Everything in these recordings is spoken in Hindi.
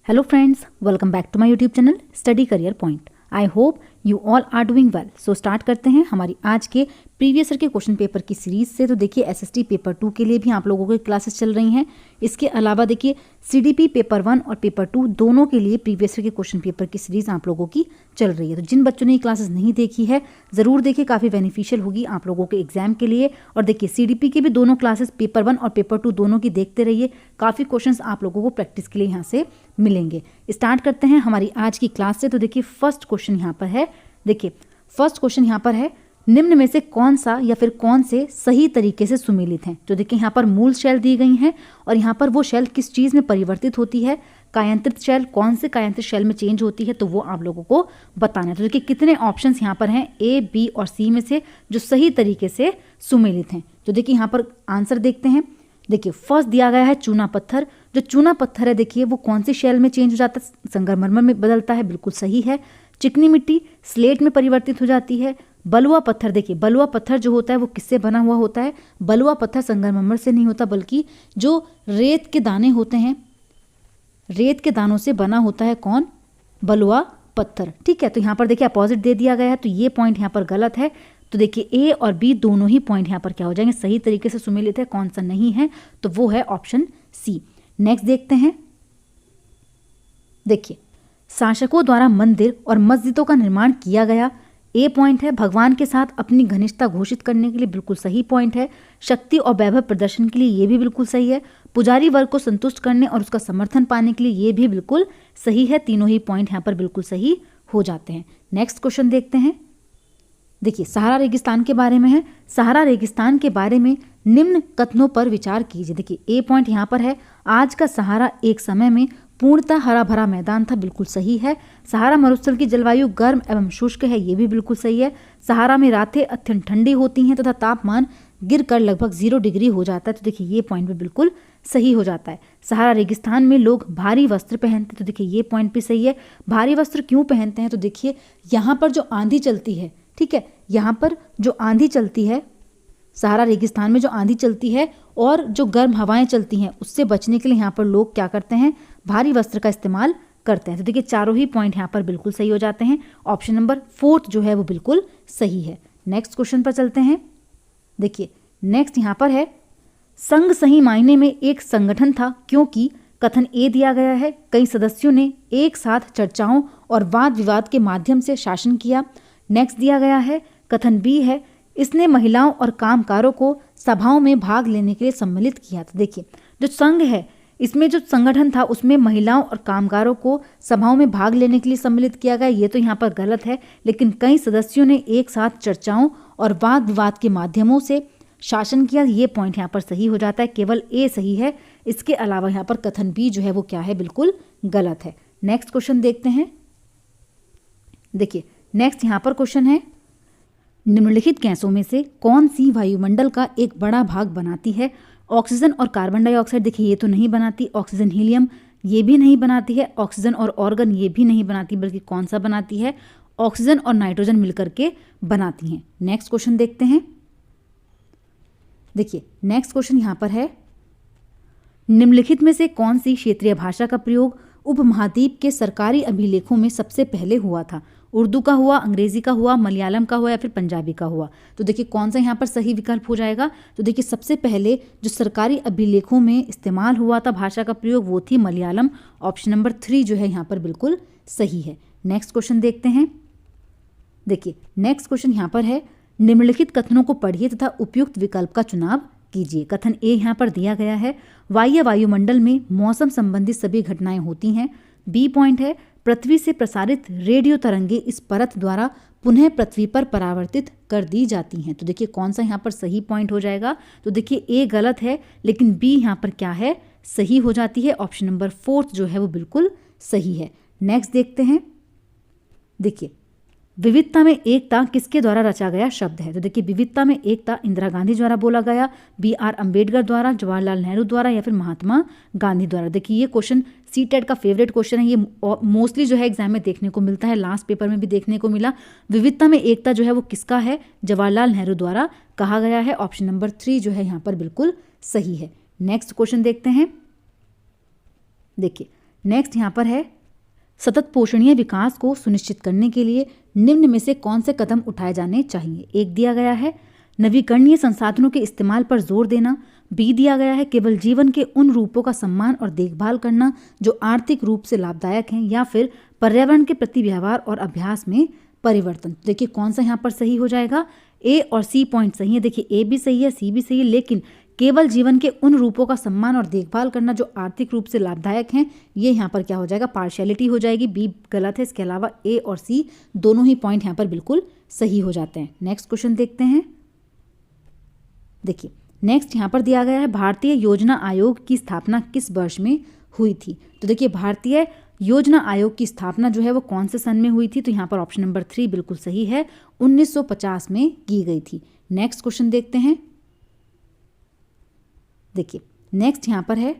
Hello friends, welcome back to my YouTube channel Study Career Point. I hope you all are doing well. So start करते हैं हमारी आज के प्रीवियस ईयर के क्वेश्चन पेपर की सीरीज से। तो देखिए एसएसटी पेपर 2 के लिए भी आप लोगों की क्लासेस चल रही हैं। इसके अलावा देखिए सीडीपी पेपर 1 और पेपर 2 दोनों के लिए प्रीवियस ईयर के क्वेश्चन पेपर की सीरीज आप लोगों की चल रही है। तो जिन बच्चों ने ये क्लासेस नहीं देखी है ज़रूर देखिए, काफ़ी बेनिफिशियल होगी आप लोगों के एग्जाम के लिए। और देखिए सीडीपी के भी दोनों क्लासेस पेपर 1 और पेपर 2 दोनों की देखते रहिए, काफ़ी क्वेश्चंस आप लोगों को प्रैक्टिस के लिए यहाँ से मिलेंगे। स्टार्ट करते हैं हमारी आज की क्लास से। तो देखिए फर्स्ट क्वेश्चन यहाँ पर है, देखिए फर्स्ट क्वेश्चन यहाँ पर है, निम्न में से कौन सा या फिर कौन से सही तरीके से सुमेलित हैं। तो देखिए यहाँ पर मूल शेल दी गई हैं और यहाँ पर वो शेल किस चीज़ में परिवर्तित होती है, कायांतरित शेल कौन से कायांतरित शेल में चेंज होती है, तो वो आप लोगों को बताना है। तो देखिए कितने ऑप्शंस यहाँ पर हैं ए, बी और सी में से जो सही तरीके से सुमेलित हैं। तो देखिए यहाँ पर आंसर देखते हैं। देखिए फर्स्ट दिया गया है चूना पत्थर। जो चूना पत्थर है देखिए वो कौन से शेल में चेंज हो जाता है, संगमरमर में बदलता है, बिल्कुल सही है। चिकनी मिट्टी स्लेट में परिवर्तित हो जाती है। बलुआ पत्थर, देखिए बलुआ पत्थर जो होता है वो किससे बना हुआ होता है, बलुआ पत्थर संगमरमर से नहीं होता बल्कि जो रेत के दाने होते हैं, रेत के दानों से बना होता है कौन, बलुआ पत्थर। ठीक है, तो यहाँ पर देखिए अपोजिट दे दिया गया है, तो ये पॉइंट यहाँ पर गलत है। तो देखिए ए और बी दोनों ही पॉइंट यहाँ पर क्या हो जाएंगे, सही तरीके से सुमेलित है। कौन सा नहीं है, तो वो है ऑप्शन सी। नेक्स्ट देखते हैं। देखिए शासकों द्वारा मंदिर और मस्जिदों का निर्माण किया गया। ए पॉइंट है भगवान के साथ अपनी घनिष्ठता घोषित करने के लिए, बिल्कुल सही पॉइंट है। शक्ति और वैभव प्रदर्शन के लिए, ये भी बिल्कुल सही है। पुजारी वर्ग को संतुष्ट करने और उसका समर्थन पाने के लिए, ये भी बिल्कुल सही है। तीनों ही पॉइंट यहाँ पर बिल्कुल सही हो जाते हैं। नेक्स्ट क्वेश्चन देखते हैं। देखिए सहारा रेगिस्तान के बारे में है। सहारा रेगिस्तान के बारे में निम्न कथनों पर विचार कीजिए। देखिए ए पॉइंट यहाँ पर है, आज का सहारा एक समय में पूर्णतः हरा भरा मैदान था, बिल्कुल सही है। सहारा मरुस्थल की जलवायु गर्म एवं शुष्क है, ये भी बिल्कुल सही है। सहारा में रातें अत्यंत ठंडी होती हैं तथा तापमान गिरकर लगभग 0 डिग्री हो जाता है। तो देखिए ये पॉइंट भी बिल्कुल सही हो जाता है। सहारा रेगिस्तान में लोग भारी वस्त्र पहनते हैं, तो देखिए ये पॉइंट भी सही है। भारी वस्त्र क्यों पहनते हैं, तो देखिए यहाँ पर जो आंधी चलती है, ठीक है, यहाँ पर जो आंधी चलती है, सहारा रेगिस्तान में जो आंधी चलती है और जो गर्म हवाएं चलती हैं, उससे बचने के लिए यहाँ पर लोग क्या करते हैं, भारी वस्त्र का इस्तेमाल करते हैं। तो देखिए चारों ही पॉइंट यहाँ पर बिल्कुल सही हो जाते हैं। ऑप्शन नंबर 4 जो है वो बिल्कुल सही है। नेक्स्ट क्वेश्चन पर चलते हैं। देखिए नेक्स्ट यहाँ पर है, संघ सही मायने में एक संगठन था क्योंकि कथन ए दिया गया है, कई सदस्यों ने एक साथ चर्चाओं और वाद विवाद के माध्यम से शासन किया। नेक्स्ट दिया गया है कथन बी है, इसने महिलाओं और कामकारों को सभाओं में भाग लेने के लिए सम्मिलित किया। तो देखिए जो संघ है, इसमें जो संगठन था उसमें महिलाओं और कामगारों को सभाओं में भाग लेने के लिए सम्मिलित किया गया, ये तो यहाँ पर गलत है। लेकिन कई सदस्यों ने एक साथ चर्चाओं और वाद विवाद के माध्यमों से शासन किया, ये पॉइंट यहाँ पर सही हो जाता है। केवल ए सही है, इसके अलावा यहाँ पर कथन बी जो है वो क्या है, बिल्कुल गलत है। नेक्स्ट क्वेश्चन देखते हैं। देखिए नेक्स्ट यहाँ पर क्वेश्चन है, निम्नलिखित गैसों में से कौन सी वायुमंडल का एक बड़ा भाग बनाती है। ऑक्सीजन और कार्बन डाइऑक्साइड, देखिए ये तो नहीं बनाती। ऑक्सीजन हीलियम ये भी नहीं बनाती है। ऑक्सीजन और ऑर्गन ये भी नहीं बनाती, बल्कि कौन सा बनाती है, ऑक्सीजन और नाइट्रोजन मिलकर के बनाती हैं। नेक्स्ट क्वेश्चन देखते हैं। देखिए नेक्स्ट क्वेश्चन यहाँ पर है, निम्नलिखित में से कौन सी क्षेत्रीय भाषा का प्रयोग उपमहाद्वीप के सरकारी अभिलेखों में सबसे पहले हुआ था। उर्दू का हुआ, अंग्रेजी का हुआ, मलयालम का हुआ या फिर पंजाबी का हुआ। तो देखिए कौन सा यहाँ पर सही विकल्प हो जाएगा, तो देखिए सबसे पहले जो सरकारी अभिलेखों में इस्तेमाल हुआ था भाषा का प्रयोग, वो थी मलयालम। ऑप्शन नंबर 3 जो है यहाँ पर बिल्कुल सही है। नेक्स्ट क्वेश्चन देखते हैं। देखिए नेक्स्ट क्वेश्चन यहाँ पर है, निम्नलिखित कथनों को पढ़िए तथा उपयुक्त विकल्प का चुनाव कीजिए। कथन ए यहाँ पर दिया गया है, वायुमंडल में मौसम संबंधी सभी घटनाएं होती हैं। बी पॉइंट है, पृथ्वी से प्रसारित रेडियो तरंगे इस परत द्वारा पुनः पृथ्वी पर परावर्तित कर दी जाती हैं। तो देखिए कौन सा यहाँ पर सही पॉइंट हो जाएगा, तो देखिए ए गलत है, लेकिन बी यहाँ पर क्या है, सही हो जाती है। ऑप्शन नंबर 4 जो है वो बिल्कुल सही है। नेक्स्ट देखते हैं। देखिए विविधता में एकता किसके द्वारा रचा गया शब्द है। तो देखिए विविधता में एकता इंदिरा गांधी द्वारा बोला गया, BR अम्बेडकर द्वारा, जवाहरलाल नेहरू द्वारा या फिर महात्मा गांधी द्वारा। देखिए ये क्वेश्चन सीटेट का फेवरेट क्वेश्चन है, ये मोस्टली जो है एग्जाम में देखने को मिलता है, लास्ट पेपर में भी देखने को मिला। विविधता में एकता जो है वो किसका है, जवाहरलाल नेहरू द्वारा कहा गया है। ऑप्शन नंबर 3 जो है यहाँ पर बिल्कुल सही है। नेक्स्ट क्वेश्चन देखते हैं। देखिए नेक्स्ट यहाँ पर है सतत पोषणीय विकास को सुनिश्चित करने के लिए निम्न में से कौन से कदम उठाए जाने चाहिए। एक दिया गया है नवीकरणीय संसाधनों के इस्तेमाल पर जोर देना, बी दिया गया है केवल जीवन के उन रूपों का सम्मान और देखभाल करना जो आर्थिक रूप से लाभदायक हैं, या फिर पर्यावरण के प्रति व्यवहार और अभ्यास में परिवर्तन। देखिए कौन सा यहाँ पर सही हो जाएगा, ए और सी पॉइंट सही है। देखिए ए भी सही है, सी भी सही है, लेकिन केवल जीवन के उन रूपों का सम्मान और देखभाल करना जो आर्थिक रूप से लाभदायक हैं, ये यहाँ पर क्या हो जाएगा, पार्शियलिटी हो जाएगी। बी गलत है। इसके अलावा ए और सी दोनों ही पॉइंट यहाँ पर बिल्कुल सही हो जाते हैं। नेक्स्ट क्वेश्चन देखते हैं। देखिए नेक्स्ट यहाँ पर दिया गया है भारतीय योजना आयोग की स्थापना किस वर्ष में हुई थी। तो देखिए भारतीय योजना आयोग की स्थापना जो है वो कौन से सन में हुई थी, तो यहाँ पर ऑप्शन नंबर 3 बिल्कुल सही है, 1950 में की गई थी। नेक्स्ट क्वेश्चन देखते हैं। देखिए नेक्स्ट यहाँ पर है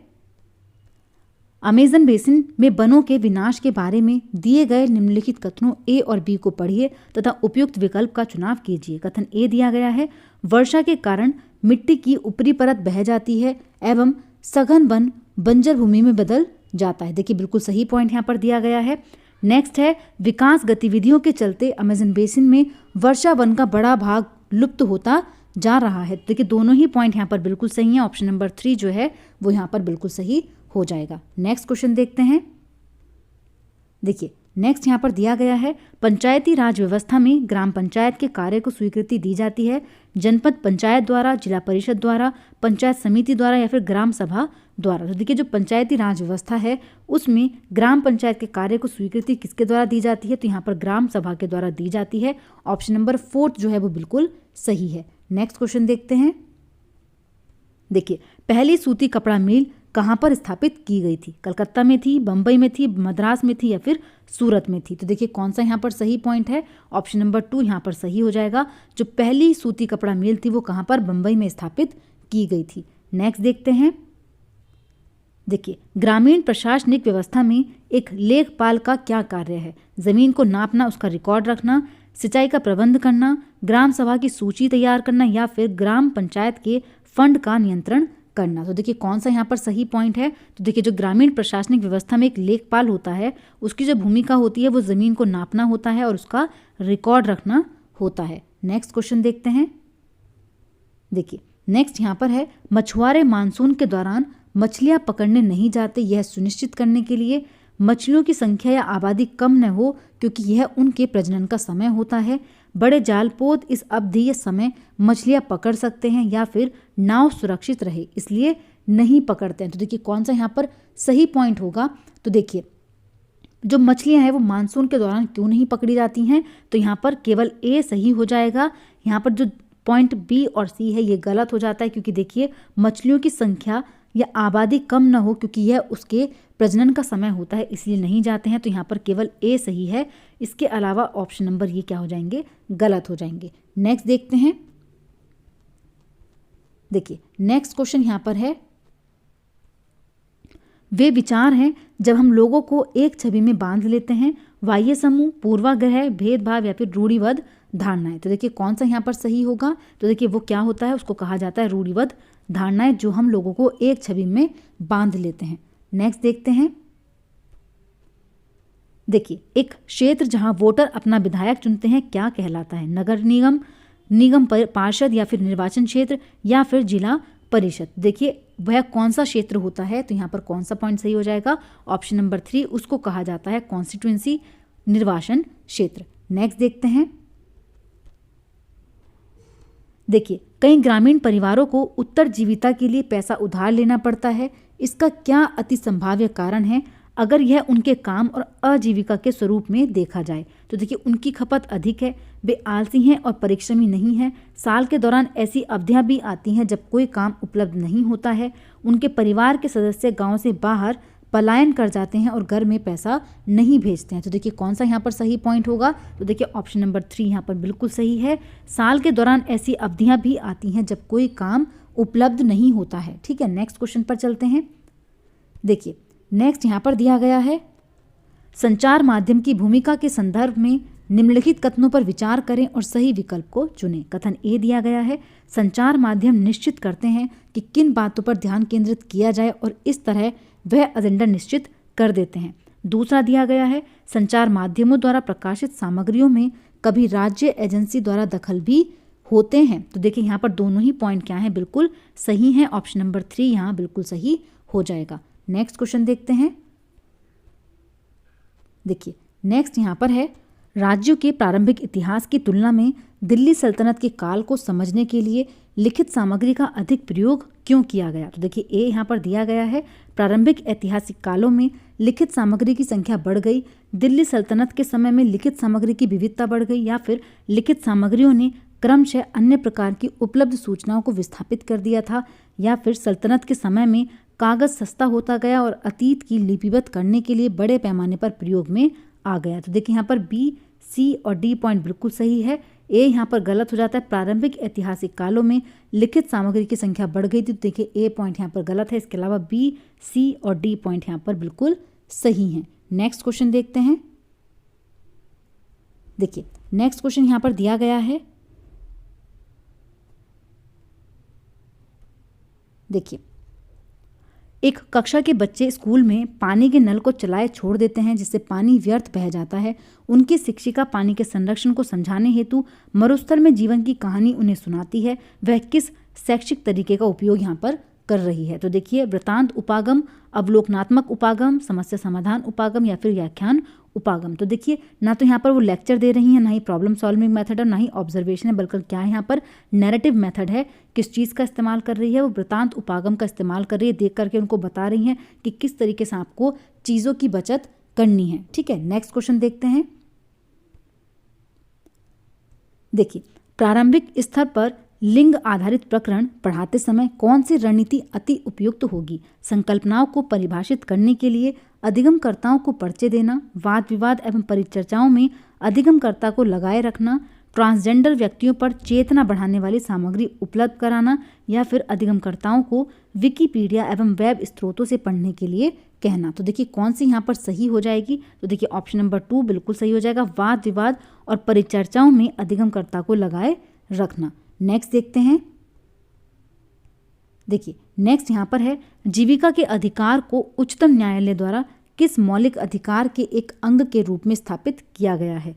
अमेज़न बेसिन में वनों के विनाश के बारे में दिए गए निम्नलिखित कथनों ए और बी को पढ़िए तथा उपयुक्त विकल्प का चुनाव कीजिए। कथन ए दिया गया है वर्षा के कारण मिट्टी की ऊपरी परत बह जाती है एवं सघन वन बंजर भूमि में बदल जाता है। देखिए बिल्कुल सही पॉइंट यहाँ पर दिया गया है। नेक्स्ट है विकास गतिविधियों के चलते अमेज़न बेसिन में वर्षा वन का बड़ा भाग लुप्त होता जा रहा है। देखिए दोनों ही पॉइंट यहाँ पर बिल्कुल सही है। ऑप्शन नंबर 3 जो है वो यहाँ पर बिल्कुल सही हो जाएगा। नेक्स्ट क्वेश्चन देखते हैं। देखिए नेक्स्ट यहाँ पर दिया गया है पंचायती राज व्यवस्था में ग्राम पंचायत के कार्य को स्वीकृति दी जाती है जनपद पंचायत द्वारा, जिला परिषद द्वारा, पंचायत समिति द्वारा या फिर ग्राम सभा द्वारा। तो देखिए जो पंचायती राज व्यवस्था है उसमें ग्राम पंचायत के कार्य को स्वीकृति किसके द्वारा दी जाती है, तो यहाँ पर ग्राम सभा के द्वारा दी जाती है। ऑप्शन नंबर 4 जो है वो बिल्कुल सही है। नेक्स्ट क्वेश्चन देखते हैं। देखिए पहली सूती कपड़ा मिल कहाँ पर स्थापित की गई थी, कलकत्ता में थी, बम्बई में थी, मद्रास में थी या फिर सूरत में थी। तो देखिए कौन सा यहाँ पर सही पॉइंट है, ऑप्शन नंबर 2 यहाँ पर सही हो जाएगा। जो पहली सूती कपड़ा मिल थी वो कहाँ पर, बम्बई में स्थापित की गई थी। नेक्स्ट देखते हैं। देखिए ग्रामीण प्रशासनिक व्यवस्था में एक लेखपाल का क्या कार्य है, जमीन को नापना, उसका रिकॉर्ड रखना, सिंचाई का प्रबंध करना, ग्राम सभा की सूची तैयार करना या फिर ग्राम पंचायत के फंड का नियंत्रण करना। तो देखिए कौन सा यहाँ पर सही पॉइंट है, तो देखिए जो ग्रामीण प्रशासनिक व्यवस्था में एक लेखपाल होता है उसकी जो भूमिका होती है वो ज़मीन को नापना होता है और उसका रिकॉर्ड रखना होता है। नेक्स्ट क्वेश्चन देखते हैं। देखिए नेक्स्ट यहाँ पर है मछुआरे मानसून के दौरान मछलियाँ पकड़ने नहीं जाते, यह सुनिश्चित करने के लिए मछलियों की संख्या या आबादी कम न हो क्योंकि यह उनके प्रजनन का समय होता है। बड़े जालपोत इस अवधि या समय मछलियाँ पकड़ सकते हैं या फिर नाव सुरक्षित रहे इसलिए नहीं पकड़ते हैं। तो देखिए कौन सा यहाँ पर सही पॉइंट होगा, तो देखिए जो मछलियाँ हैं वो मानसून के दौरान क्यों नहीं पकड़ी जाती हैं, तो यहाँ पर केवल ए सही हो जाएगा। यहाँ पर जो पॉइंट बी और सी है ये गलत हो जाता है क्योंकि देखिए मछलियों की संख्या या आबादी कम ना हो क्योंकि यह उसके प्रजनन का समय होता है इसलिए नहीं जाते हैं। तो यहाँ पर केवल ए सही है, इसके अलावा ऑप्शन नंबर ये क्या हो जाएंगे, गलत हो जाएंगे। नेक्स्ट देखते हैं। देखिए नेक्स्ट क्वेश्चन यहाँ पर है वे विचार हैं जब हम लोगों को एक छवि में बांध लेते हैं, बाह्य समूह, पूर्वाग्रह, भेदभाव या फिर रूढ़िबद्ध धारणाएं। तो देखिए कौन सा यहाँ पर सही होगा, तो देखिए वो क्या होता है, उसको कहा जाता है रूढ़िबद्ध धारणाएं जो हम लोगों को एक छवि में बांध लेते हैं। नेक्स्ट देखते हैं। देखिए एक क्षेत्र जहां वोटर अपना विधायक चुनते हैं क्या कहलाता है, नगर निगम, निगम पार्षद या फिर निर्वाचन क्षेत्र या फिर जिला परिषद। देखिए वह कौन सा क्षेत्र होता है, तो यहाँ पर कौन सा पॉइंट सही हो जाएगा, ऑप्शन नंबर 3 उसको कहा जाता है कॉन्स्टिट्यूएंसी, निर्वाचन क्षेत्र। नेक्स्ट देखते हैं। देखिए कई ग्रामीण परिवारों को उत्तरजीविता के लिए पैसा उधार लेना पड़ता है, इसका क्या अति संभाव्य कारण है अगर यह उनके काम और आजीविका के स्वरूप में देखा जाए। तो देखिए उनकी खपत अधिक है, वे आलसी हैं और परिश्रमी नहीं हैं, साल के दौरान ऐसी अवधियां भी आती हैं जब कोई काम उपलब्ध नहीं होता है, उनके परिवार के सदस्य गांव से बाहर पलायन कर जाते हैं और घर में पैसा नहीं भेजते हैं। तो देखिए कौन सा यहाँ पर सही पॉइंट होगा, तो देखिए ऑप्शन नंबर 3 यहाँ पर बिल्कुल सही है। साल के दौरान ऐसी अवधियां भी आती हैं जब कोई काम उपलब्ध नहीं होता है। ठीक है, नेक्स्ट क्वेश्चन पर चलते हैं। देखिए नेक्स्ट यहाँ पर दिया गया है संचार माध्यम की भूमिका के संदर्भ में निम्नलिखित कथनों पर विचार करें और सही विकल्प को चुनें। कथन ए दिया गया है संचार माध्यम निश्चित करते हैं कि किन बातों पर ध्यान केंद्रित किया जाए और इस तरह वह एजेंडा निश्चित कर देते हैं। दूसरा दिया गया है संचार माध्यमों द्वारा प्रकाशित सामग्रियों में कभी राज्य एजेंसी द्वारा दखल भी होते हैं। तो देखिए यहाँ पर दोनों ही पॉइंट क्या हैं, बिल्कुल सही हैं। ऑप्शन नंबर 3 यहाँ बिल्कुल सही हो जाएगा। नेक्स्ट क्वेश्चन देखते हैं। देखिए नेक्स्ट यहाँ पर है राज्यों के प्रारंभिक इतिहास की तुलना में दिल्ली सल्तनत के काल को समझने के लिए लिखित सामग्री का अधिक प्रयोग क्यों किया गया। तो देखिए ए यहाँ पर दिया गया है प्रारंभिक ऐतिहासिक कालों में लिखित सामग्री की संख्या बढ़ गई, दिल्ली सल्तनत के समय में लिखित सामग्री की विविधता बढ़ गई, या फिर लिखित सामग्रियों ने क्रमशः अन्य प्रकार की उपलब्ध सूचनाओं को विस्थापित कर दिया था, या फिर सल्तनत के समय में कागज सस्ता होता गया और अतीत की लिपिबद्ध करने के लिए बड़े पैमाने पर प्रयोग में आ गया। तो देखिए यहाँ पर बी, सी और डी पॉइंट बिल्कुल सही है। ए यहाँ पर गलत हो जाता है, प्रारंभिक ऐतिहासिक कालों में लिखित सामग्री की संख्या बढ़ गई थी। तो देखिए ए पॉइंट यहाँ पर गलत है। इसके अलावा बी, सी और डी पॉइंट यहाँ पर बिल्कुल सही हैं। नेक्स्ट क्वेश्चन देखते हैं। देखिए नेक्स्ट क्वेश्चन यहाँ पर दिया गया है। देखिए एक कक्षा के बच्चे स्कूल में पानी के नल को चलाए छोड़ देते हैं जिससे पानी व्यर्थ बह जाता है। उनकी शिक्षिका पानी के संरक्षण को समझाने हेतु मरुस्थल में जीवन की कहानी उन्हें सुनाती है। वह किस शैक्षिक तरीके का उपयोग यहाँ पर कर रही है। तो देखिए वृत्तांत उपागम, अवलोकनात्मक उपागम, समस्या समाधान उपागम या फिर व्याख्यान उपागम। तो देखिए ना तो यहाँ पर वो लेक्चर दे रही हैं, ना ही प्रॉब्लम सॉल्विंग मेथड और ना ही ऑब्जर्वेशन है, बल्कि क्या है यहाँ पर नैरेटिव मेथड है। किस चीज़ का इस्तेमाल कर रही है, वो वृत्तांत उपागम का इस्तेमाल कर रही है। देख करके उनको बता रही हैं कि किस तरीके से आपको चीज़ों की बचत करनी है। ठीक है, नेक्स्ट क्वेश्चन देखते हैं। देखिए प्रारंभिक स्तर पर लिंग आधारित प्रकरण पढ़ाते समय कौन सी रणनीति अति उपयुक्त होगी। संकल्पनाओं को परिभाषित करने के लिए अधिगमकर्ताओं को परिचय देना, वाद विवाद एवं परिचर्चाओं में अधिगमकर्ता को लगाए रखना, ट्रांसजेंडर व्यक्तियों पर चेतना बढ़ाने वाली सामग्री उपलब्ध कराना, या फिर अधिगमकर्ताओं को विकिपीडिया एवं वेब स्रोतों से पढ़ने के लिए कहना। तो देखिए कौन सी यहाँ पर सही हो जाएगी। तो देखिए ऑप्शन नंबर 2 बिल्कुल सही हो जाएगा, वाद विवाद और परिचर्चाओं में अधिगमकर्ता को लगाए रखना। नेक्स्ट देखते हैं। देखिए नेक्स्ट यहाँ पर है जीविका के अधिकार को उच्चतम न्यायालय द्वारा किस मौलिक अधिकार के एक अंग के रूप में स्थापित किया गया है।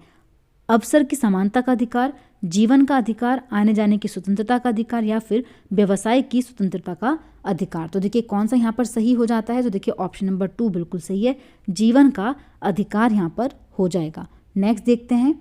अवसर की समानता का अधिकार, जीवन का अधिकार, आने जाने की स्वतंत्रता का अधिकार, या फिर व्यवसाय की स्वतंत्रता का अधिकार। तो देखिए कौन सा यहाँ पर सही हो जाता है। तो देखिए ऑप्शन नंबर 2 बिल्कुल सही है, जीवन का अधिकार यहाँ पर हो जाएगा। नेक्स्ट देखते हैं।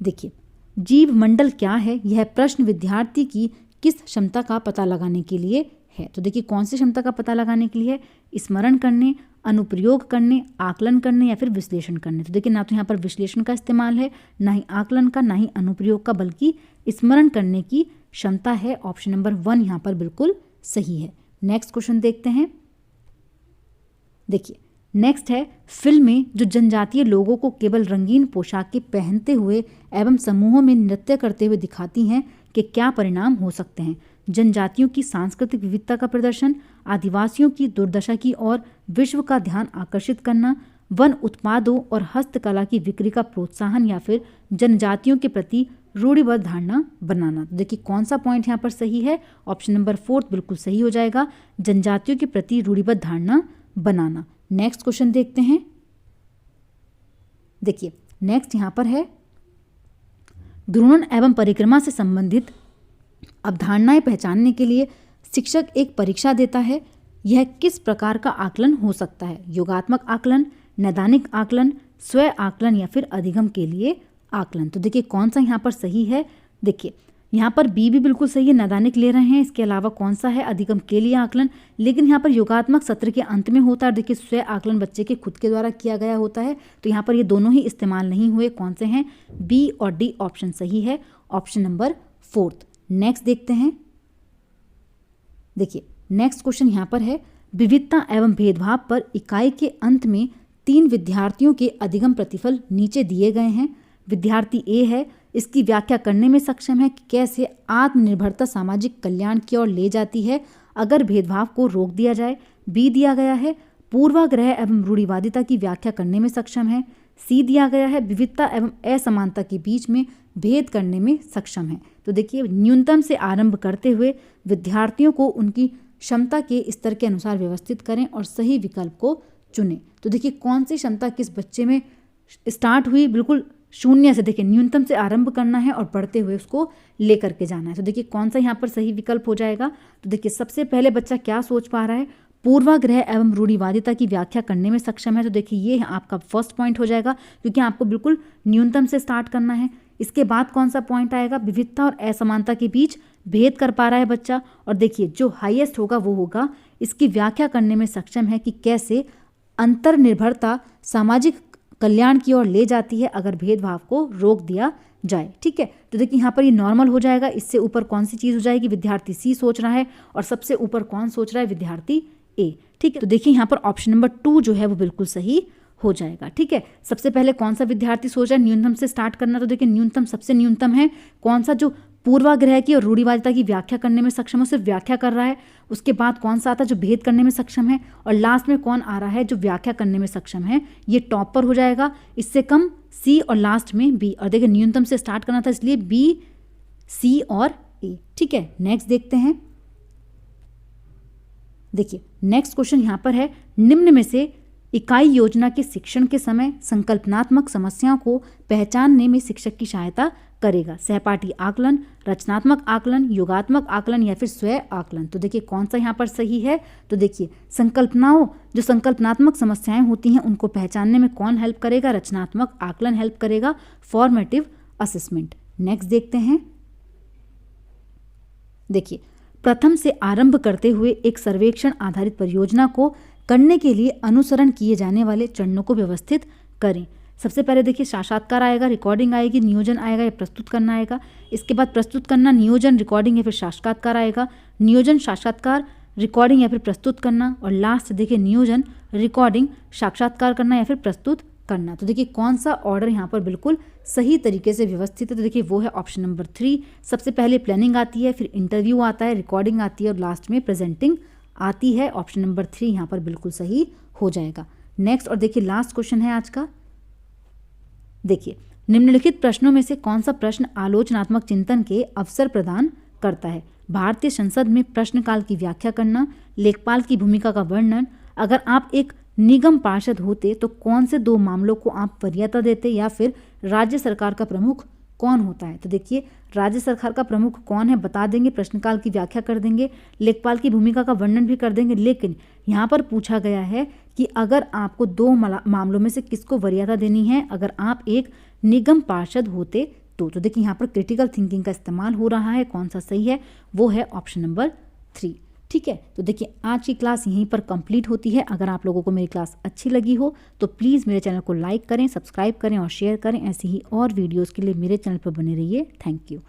देखिए जीव मंडल क्या है, यह प्रश्न विद्यार्थी की किस क्षमता का पता लगाने के लिए है। तो देखिए कौन सी क्षमता का पता लगाने के लिए है, स्मरण करने, अनुप्रयोग करने, आकलन करने या फिर विश्लेषण करने। तो देखिए ना तो यहाँ पर विश्लेषण का इस्तेमाल है, ना ही आकलन का, ना ही अनुप्रयोग का, बल्कि स्मरण करने की क्षमता है। ऑप्शन नंबर 1 यहाँ पर बिल्कुल सही है। नेक्स्ट क्वेश्चन देखते हैं। देखिए नेक्स्ट है फिल्में जो जनजातीय लोगों को केवल रंगीन पोशाकें पहनते हुए एवं समूहों में नृत्य करते हुए दिखाती हैं कि क्या परिणाम हो सकते हैं। जनजातियों की सांस्कृतिक विविधता का प्रदर्शन, आदिवासियों की दुर्दशा की ओर विश्व का ध्यान आकर्षित करना, वन उत्पादों और हस्तकला की बिक्री का प्रोत्साहन, या फिर जनजातियों के प्रति रूढ़िबद्ध धारणा बनाना। तो देखिए कौन सा पॉइंट यहाँ पर सही है। ऑप्शन नंबर 4 बिल्कुल सही हो जाएगा, जनजातियों के प्रति रूढ़िबद्ध धारणा बनाना। नेक्स्ट क्वेश्चन देखते हैं। देखिए नेक्स्ट यहाँ पर है घूर्णन एवं परिक्रमा से संबंधित अवधारणाएं पहचानने के लिए शिक्षक एक परीक्षा देता है। यह किस प्रकार का आकलन हो सकता है। योगात्मक आकलन, नैदानिक आकलन, स्वयं आकलन या फिर अधिगम के लिए आकलन। तो देखिए कौन सा यहाँ पर सही है। देखिए यहाँ पर बी भी बिल्कुल सही है, नैदानिक ले रहे हैं। इसके अलावा कौन सा है, अधिगम के लिए आकलन। लेकिन यहाँ पर योगात्मक सत्र के अंत में होता है। देखिए स्वयं आकलन बच्चे के खुद के द्वारा किया गया होता है। तो यहाँ पर ये दोनों ही इस्तेमाल नहीं हुए। कौन से हैं, बी और डी ऑप्शन सही है, ऑप्शन नंबर 4। नेक्स्ट देखते हैं। देखिए नेक्स्ट क्वेश्चन यहाँ पर है विविधता एवं भेदभाव पर इकाई के अंत में 3 विद्यार्थियों के अधिगम प्रतिफल नीचे दिए गए हैं। विद्यार्थी ए है, इसकी व्याख्या करने में सक्षम है कि कैसे आत्मनिर्भरता सामाजिक कल्याण की ओर ले जाती है अगर भेदभाव को रोक दिया जाए। बी दिया गया है पूर्वाग्रह एवं रूढ़िवादिता की व्याख्या करने में सक्षम है। सी दिया गया है विविधता एवं असमानता के बीच में भेद करने में सक्षम है। तो देखिए न्यूनतम से आरंभ करते हुए विद्यार्थियों को उनकी क्षमता के स्तर के अनुसार व्यवस्थित करें और सही विकल्प को चुनें। तो देखिए कौन सी क्षमता किस बच्चे में स्टार्ट हुई, बिल्कुल शून्य से, देखिए न्यूनतम से आरंभ करना है और बढ़ते हुए उसको लेकर के जाना है। तो देखिए कौन सा यहाँ पर सही विकल्प हो जाएगा। तो देखिए सबसे पहले बच्चा क्या सोच पा रहा है, पूर्वाग्रह एवं रूढ़िवादिता की व्याख्या करने में सक्षम है। तो देखिए ये आपका फर्स्ट पॉइंट हो जाएगा, क्योंकि आपको बिल्कुल न्यूनतम से स्टार्ट करना है। इसके बाद कौन सा पॉइंट आएगा, विविधता और असमानता के बीच भेद कर पा रहा है बच्चा। और देखिए जो हाईएस्ट होगा वो होगा इसकी व्याख्या करने में सक्षम है कि कैसे अंतर्निर्भरता सामाजिक कल्याण की ओर ले जाती है अगर भेदभाव को रोक दिया जाए। ठीक है, तो देखिए यहाँ पर ये नॉर्मल हो जाएगा। इससे ऊपर कौन सी चीज़ हो जाएगी, विद्यार्थी सी सोच रहा है, और सबसे ऊपर कौन सोच रहा है, विद्यार्थी ए। ठीक है, तो देखिए यहाँ पर ऑप्शन नंबर 2 जो है वो बिल्कुल सही हो जाएगा। ठीक है, सबसे पहले कौन सा विद्यार्थी सोच रहा है न्यूनतम से स्टार्ट करना। तो देखिए न्यूनतम सबसे न्यूनतम है कौन सा, जो पूर्वाग्रह की और रूढ़िवादिता की व्याख्या करने में सक्षम है, सिर्फ व्याख्या कर रहा है। उसके बाद कौन सा आता है, जो भेद करने में सक्षम है, और लास्ट में कौन आ रहा है, जो व्याख्या करने में सक्षम है। ये टॉप पर हो जाएगा, इससे कम सी और लास्ट में बी। और देखिए न्यूनतम से स्टार्ट करना था इसलिए बी, सी और ए। ठीक है, नेक्स्ट देखते हैं। देखिए नेक्स्ट क्वेश्चन यहाँ पर है, निम्न में से इकाई योजना के शिक्षण के समय संकल्पनात्मक समस्याओं को पहचानने में शिक्षक की सहायता करेगा। सहपाठी आकलन, रचनात्मक आकलन, योगात्मक आकलन या फिर स्वयं आकलन। तो देखिए कौन सा यहाँ पर सही है। तो देखिए जो संकल्पनात्मक समस्याएं होती हैं उनको पहचानने में कौन हेल्प करेगा, रचनात्मक आकलन हेल्प करेगा, फॉर्मेटिव असेसमेंट। नेक्स्ट देखते हैं। देखिए प्रथम से आरंभ करते हुए एक सर्वेक्षण आधारित परियोजना को करने के लिए अनुसरण किए जाने वाले चरणों को व्यवस्थित करें। सबसे पहले देखिए साक्षात्कार आएगा, रिकॉर्डिंग आएगी, नियोजन आएगा या प्रस्तुत करना आएगा। इसके बाद प्रस्तुत करना, नियोजन, रिकॉर्डिंग या फिर साक्षात्कार आएगा। नियोजन, साक्षात्कार, रिकॉर्डिंग या फिर प्रस्तुत करना, और लास्ट देखिए नियोजन, रिकॉर्डिंग, साक्षात्कार करना या फिर प्रस्तुत करना। तो देखिए कौन सा ऑर्डर यहाँ पर बिल्कुल सही तरीके से व्यवस्थित है। तो देखिए वो है ऑप्शन नंबर 3। सबसे पहले प्लानिंग आती है, फिर इंटरव्यू आता है, रिकॉर्डिंग आती है और लास्ट में प्रेजेंटिंग आती है। ऑप्शन नंबर 3 यहाँ पर बिल्कुल सही हो जाएगा। नेक्स्ट और देखिए लास्ट क्वेश्चन है आज का। देखिए निम्नलिखित प्रश्नों में से कौन सा प्रश्न आलोचनात्मक चिंतन के अवसर प्रदान करता है। भारतीय संसद में प्रश्नकाल की व्याख्या करना, लेखपाल की भूमिका का वर्णन, अगर आप एक निगम पार्षद होते तो कौन से 2 मामलों को आप वरीयता देते, या फिर राज्य सरकार का प्रमुख कौन होता है। तो देखिए राज्य सरकार का प्रमुख कौन है बता देंगे, प्रश्नकाल की व्याख्या कर देंगे, लेखपाल की भूमिका का वर्णन भी कर देंगे। लेकिन यहाँ पर पूछा गया है कि अगर आपको 2 मामलों में से किसको वरीयता देनी है अगर आप एक निगम पार्षद होते तो देखिए यहाँ पर क्रिटिकल थिंकिंग का इस्तेमाल हो रहा है। कौन सा सही है, वो है ऑप्शन नंबर 3। ठीक है, तो देखिए आज की क्लास यहीं पर कंप्लीट होती है। अगर आप लोगों को मेरी क्लास अच्छी लगी हो तो प्लीज़ मेरे चैनल को लाइक करें, सब्सक्राइब करें और शेयर करें। ऐसी ही और वीडियोस के लिए मेरे चैनल पर बने रहिए। Thank you.